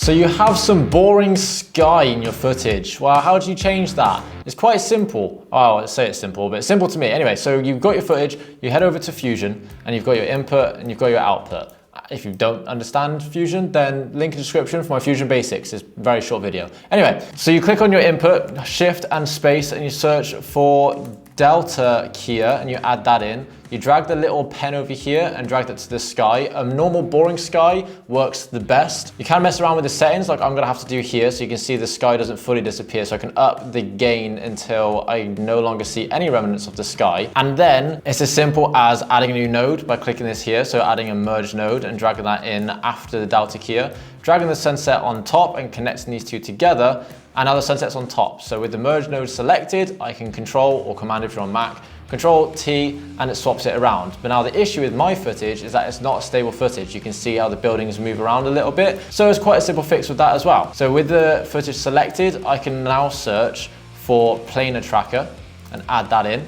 So you have some boring sky in your footage. Well, how do you change that? It's quite simple. Oh, let's say it's simple, but it's simple to me. Anyway, so you've got your footage, you head over to Fusion, and you've got your input and you've got your output. If you don't understand Fusion, then link in the description for my Fusion Basics. It's a very short video. Anyway, so you click on your input, shift and space, and you search for Delta Kia and you add that in. You drag the little pen over here and drag that to the sky. A normal boring sky works the best. You can mess around with the settings like I'm gonna have to do here, so you can see the sky doesn't fully disappear, so I can up the gain until I no longer see any remnants of the sky. And then it's as simple as adding a new node by clicking this here, so adding a merge node and dragging that in after the Delta Kia, dragging the sunset on top and connecting these two together, and now the sunset's on top. So with the merge node selected, I can control or command if you're on Mac, Control T, and it swaps it around. But now the issue with my footage is that it's not stable footage. You can see how the buildings move around a little bit. So it's quite a simple fix with that as well. So with the footage selected, I can now search for planar tracker and add that in.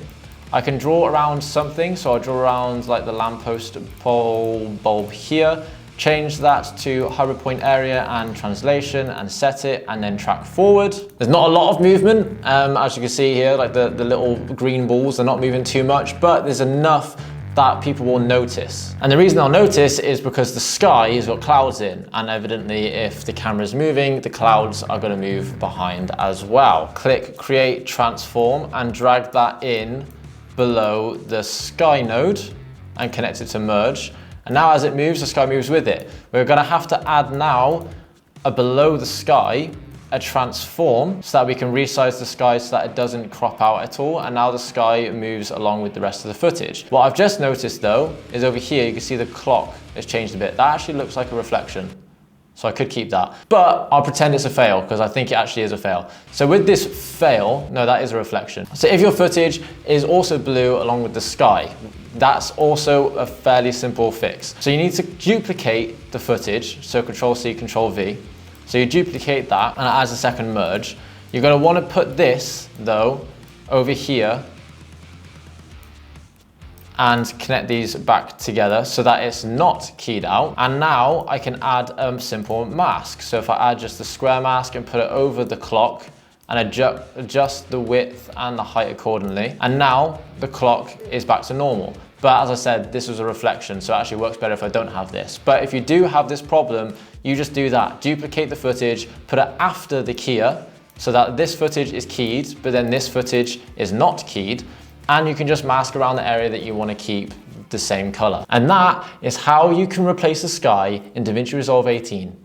I can draw around something. So I'll draw around like the lamppost pole bulb here, change that to hybrid point area and translation and set it, and then track forward. There's not a lot of movement, as you can see here, like the little green balls, they're not moving too much, but there's enough that people will notice. And the reason they'll notice is because the sky has got clouds in, and evidently if the camera's moving, the clouds are gonna move behind as well. Click Create Transform and drag that in below the sky node and connect it to merge. And now as it moves, the sky moves with it. We're gonna have to add now a below the sky, a transform, so that we can resize the sky so that it doesn't crop out at all. And now the sky moves along with the rest of the footage. What I've just noticed though, is over here, you can see the clock has changed a bit. That actually looks like a reflection. So I could keep that, but I'll pretend it's a fail because I think it actually is a fail. So with this fail, no, that is a reflection. So if your footage is also blue along with the sky, that's also a fairly simple fix. So you need to duplicate the footage. So Control C, Control V. So you duplicate that and it adds a second merge. You're gonna wanna put this though, over here and connect these back together so that it's not keyed out. And now I can add a simple mask. So if I add just the square mask and put it over the clock and adjust the width and the height accordingly. And now the clock is back to normal. But as I said, this was a reflection, so it actually works better if I don't have this. But if you do have this problem, you just do that. Duplicate the footage, put it after the keyer so that this footage is keyed, but then this footage is not keyed. And you can just mask around the area that you want to keep the same color. And that is how you can replace the sky in DaVinci Resolve 18.